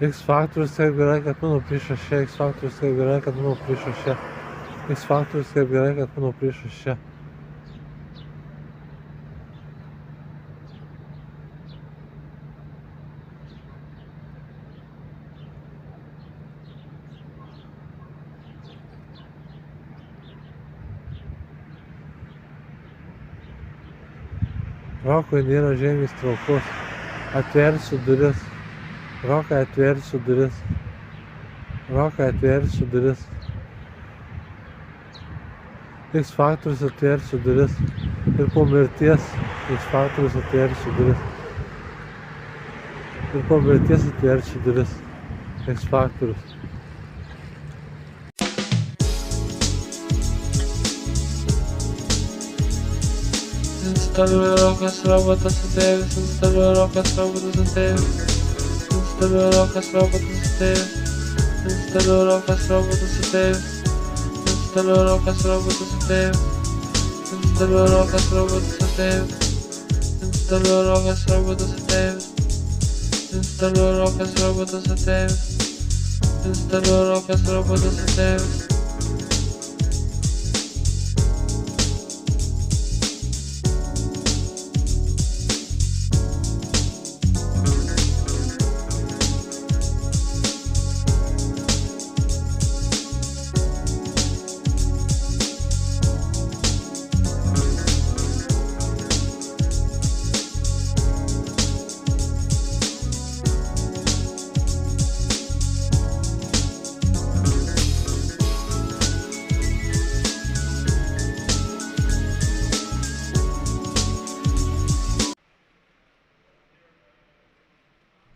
X faktorius kaip gerai, kad mano priešas čia, X faktorius kaip gerai, kad mano priešas čia, X faktorius kaip gerai, kad mano priešas čia. Rokui nėra žemės traukos, atversiu duris. Rokai atversiu duris. Rokai atversiu duris. X faktorius atversiu duris. Ir po mirties X faktorius atversiu duris. Ir po mirties atversiu duris. X faktorius. Instaliuoja rokas robotas ateivis. Instaliuoja rokas robotas ateivis. Instaliuoja rokas robotas ateivis. Instaliuoja rokas robotas ateivis. Instaliuoja rokas robotas ateivis. Instaliuoja rokas robotas ateivis. Instaliuoja rokas robotas ateivis. Instaliuoja rokas robotas ateivis. Instaliuoja rokas robotas ateivis.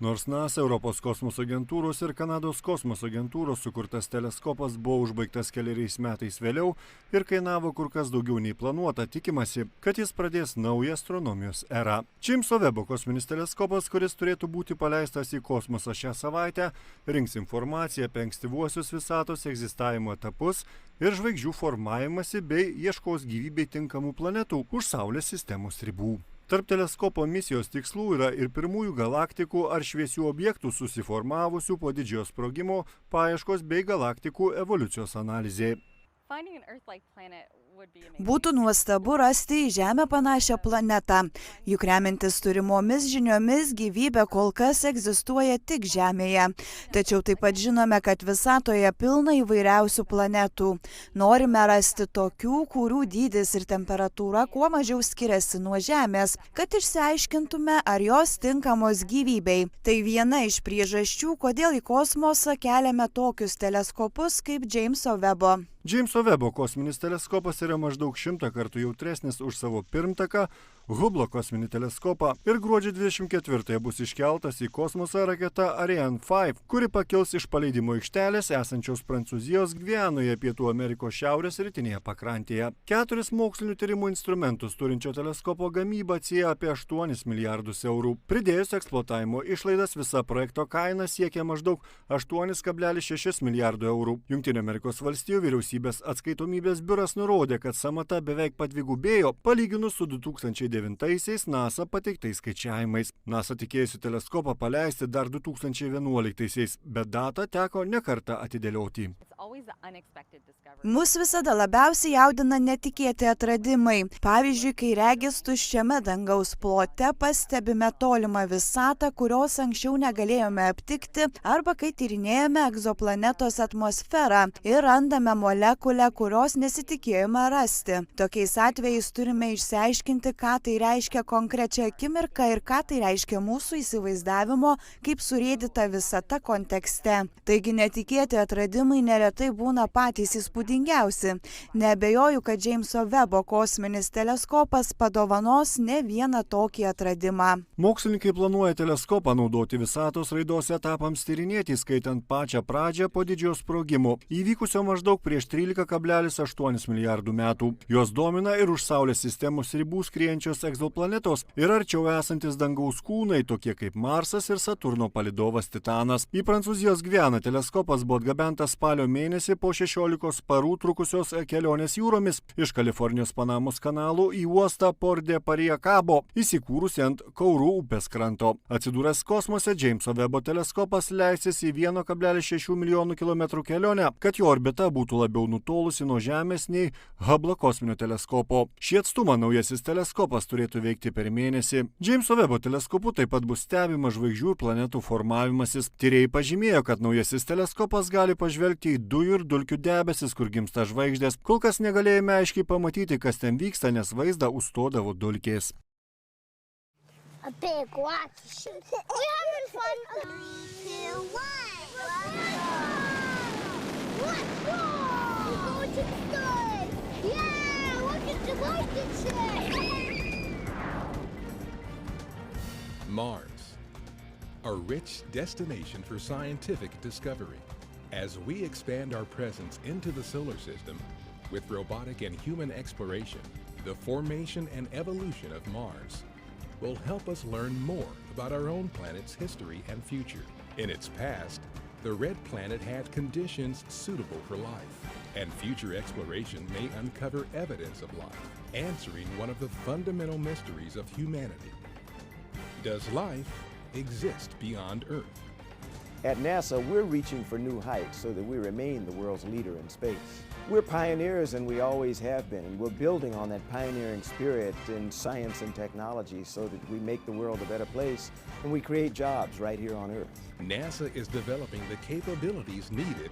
Nors NASA, Europos kosmoso agentūros ir Kanados kosmoso agentūros sukurtas teleskopas buvo užbaigtas keleriais metais vėliau ir kainavo kur kas daugiau nei planuota, tikimasi, kad jis pradės naują astronomijos erą. Džeimso Vebo kosminis teleskopas, kuris turėtų būti paleistas į kosmosą šią savaitę, rinks informaciją apie ankstyvuosius visatos egzistavimo etapus ir žvaigždžių formavimąsi bei ieškos gyvybei tinkamų planetų už Saulės sistemos ribų. Tarp teleskopo misijos tikslų yra ir pirmųjų galaktikų ar šviesių objektų susiformavusių po didžiojo sprogimo paieškos bei galaktikų evoliucijos analizė. Būtų nuostabu rasti į Žemę panašią planetą, juk remiantis turimomis žiniomis gyvybė kol kas egzistuoja tik Žemėje. Tačiau taip pat žinome, kad visatoje pilna įvairiausių planetų. Norime rasti tokių, kurių dydis ir temperatūra kuo mažiau skiriasi nuo Žemės, kad išsiaiškintume, ar jos tinkamos gyvybei. Tai viena iš priežasčių, kodėl į kosmosą keliame tokius teleskopus kaip Džeimso Vebo. Džeimso Vebo kosminis teleskopas yra maždaug 100 kartų jautresnis už savo pirmtaką Hublo kosminį teleskopą ir gruodžio 24-ąją bus iškeltas į kosmosą raketa Ariane 5, kuri pakils iš paleidimo aikštelės esančios Prancūzijos Gvianoje, Pietų Amerikos šiaurės rytinėje pakrantėje. 4 mokslinių tyrimų instrumentus turinčio teleskopo gamyba atsieja apie 8 milijardus eurų. Pridėjus eksploatavimo išlaidas, visa projekto kaina siekia maždaug 8,6 milijardų eurų. Jungtinių Amerikos valstijų vyriausybės atskaitomybės biuras nurodė, kad sąmata beveik padvigubėjo, palyginus su 2009-aisiais NASA pateiktais skaičiavimais. NASA tikėjusi teleskopą paleisti dar 2011-aisiais, bet datą teko ne kartą atidėlioti. Mus visada labiausiai jaudina netikėti atradimai. Pavyzdžiui, kai regis tuščiame dangaus plote pastebime tolimą visatą, kurios anksčiau negalėjome aptikti, arba kai tyrinėjame egzoplanetos atmosferą ir randame molekulę, kurios nesitikėjome rasti. Tokiais atvejais turime išsiaiškinti, ką tai reiškia konkrečią akimirką ir ką tai reiškia mūsų įsivaizdavimo, kaip surėdyta visata kontekste. Taigi netikėti atradimai neretai neretai būna patys įspūdingiausi. Neabejoju, kad Džeimso Vebo kosminis teleskopas padovanos ne vieną tokį atradimą. Mokslininkai planuoja teleskopą naudoti visatos raidos etapams tyrinėti, skaitant pačią pradžią po didžiojo sprogimo, įvykusio maždaug prieš 13,8 milijardų metų. Jos domina ir už Saulės sistemos ribų skriejančios egzoplanetos ir arčiau esantis dangaus kūnai, tokie kaip Marsas ir Saturno palydovas Titanas. Į Prancūzijos Gvianą teleskopas buvo atgabentas spalio mėnesį po 16 parų trukusios kelionės jūromis iš Kalifornijos Panamos kanalų į uostą Port de Pariacabo, įsikūrusi ant Kaurų upės kranto. Atsidūręs kosmose, Džeimso Vebo teleskopas leisis į 1,6 milijonų kilometrų kelionę, kad jo orbita būtų labiau nutolusi nuo Žemės nei Hubble'o kosminio teleskopo. Šį atstumą naujasis teleskopas turėtų veikti per mėnesį. Džeimso Vebo teleskopu taip pat bus stebima žvaigždžių ir planetų formavimasis. Tyrėjai pažymėjo, kad naujasis teleskopas gali pažvelgti į dujų ir dulkių debesis, kur gimsta žvaigždės. Kol kas negalėjome aiškiai pamatyti, kas ten vyksta, nes vaizdą užstodavo dulkės. A big wacky shit. We're having fun. 3, 2, 1. Let's go! We're going to the sky. Yeah, look at the rocket ship. Mars, a rich destination for scientific discovery. As we expand our presence into the solar system, with robotic and human exploration, the formation and evolution of Mars will help us learn more about our own planet's history and future. In its past, the red planet had conditions suitable for life, and future exploration may uncover evidence of life, answering one of the fundamental mysteries of humanity. Does life exist beyond Earth? At NASA, we're reaching for new heights so that we remain the world's leader in space. We're pioneers, and we always have been, and we're building on that pioneering spirit in science and technology so that we make the world a better place and we create jobs right here on Earth. NASA is developing the capabilities needed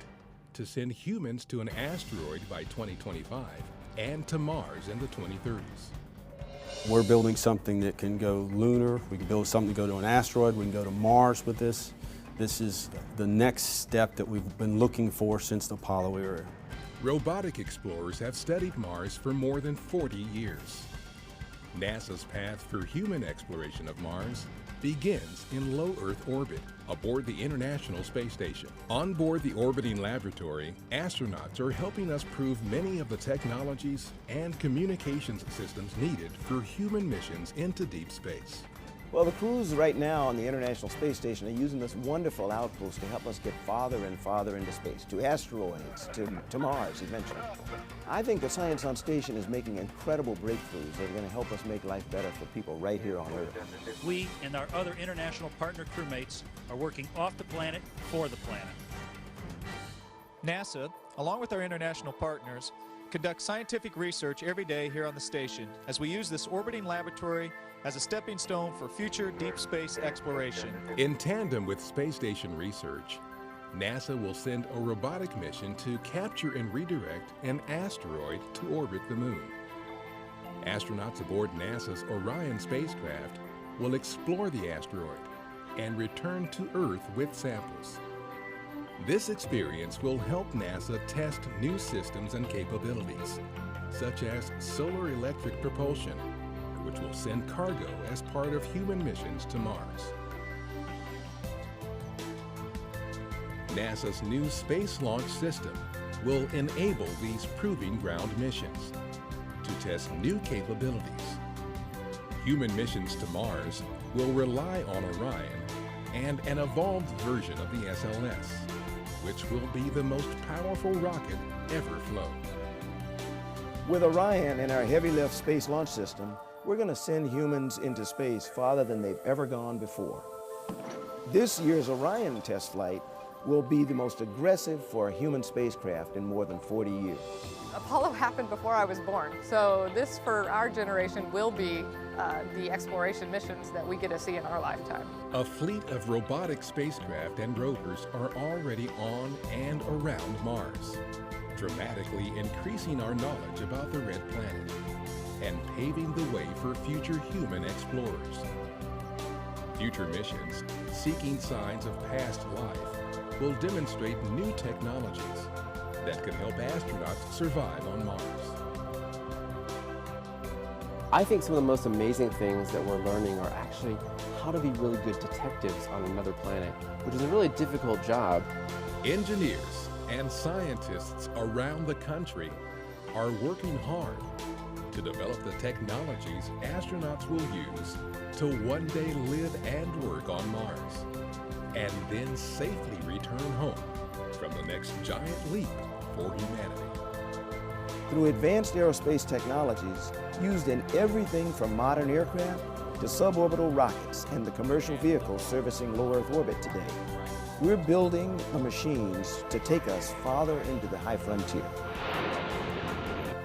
to send humans to an asteroid by 2025 and to Mars in the 2030s. We're building something that can go lunar, we can build something to go to an asteroid, we can go to Mars with this. This is the next step that we've been looking for since the Apollo era. Robotic explorers have studied Mars for more than 40 years. NASA's path for human exploration of Mars begins in low Earth orbit aboard the International Space Station. On board the orbiting laboratory, astronauts are helping us prove many of the technologies and communications systems needed for human missions into deep space. Well, the crews right now on the International Space Station are using this wonderful outpost to help us get farther and farther into space, to asteroids, to Mars eventually. I think the science on station is making incredible breakthroughs that are going to help us make life better for people right here on Earth. We and our other international partner crewmates are working off the planet for the planet. NASA, along with our international partners, conducts scientific research every day here on the station as we use this orbiting laboratory as a stepping stone for future deep space exploration. In tandem with space station research, NASA will send a robotic mission to capture and redirect an asteroid to orbit the Moon. Astronauts aboard NASA's Orion spacecraft will explore the asteroid and return to Earth with samples. This experience will help NASA test new systems and capabilities, such as solar electric propulsion, which will send cargo as part of human missions to Mars. NASA's new Space Launch System will enable these proving ground missions to test new capabilities. Human missions to Mars will rely on Orion and an evolved version of the SLS, which will be the most powerful rocket ever flown. With Orion and our heavy lift space launch system, we're going to send humans into space farther than they've ever gone before. This year's Orion test flight will be the most aggressive for a human spacecraft in more than 40 years. Apollo happened before I was born, so this for our generation will be the exploration missions that we get to see in our lifetime. A fleet of robotic spacecraft and rovers are already on and around Mars, dramatically increasing our knowledge about the red planet and paving the way for future human explorers. Future missions, seeking signs of past life, will demonstrate new technologies that could help astronauts survive on Mars. I think some of the most amazing things that we're learning are actually how to be really good detectives on another planet, which is a really difficult job. Engineers and scientists around the country are working hard to develop the technologies astronauts will use to one day live and work on Mars, and then safely return home from the next giant leap for humanity. Through advanced aerospace technologies used in everything from modern aircraft to suborbital rockets and the commercial vehicles servicing low Earth orbit today, we're building the machines to take us farther into the high frontier.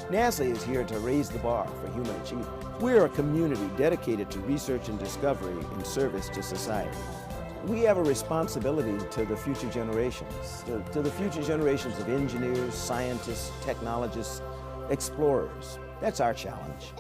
NASA is here to raise the bar for human achievement. We're a community dedicated to research and discovery in service to society. We have a responsibility to the future generations, to the future generations of engineers, scientists, technologists, explorers. That's our challenge.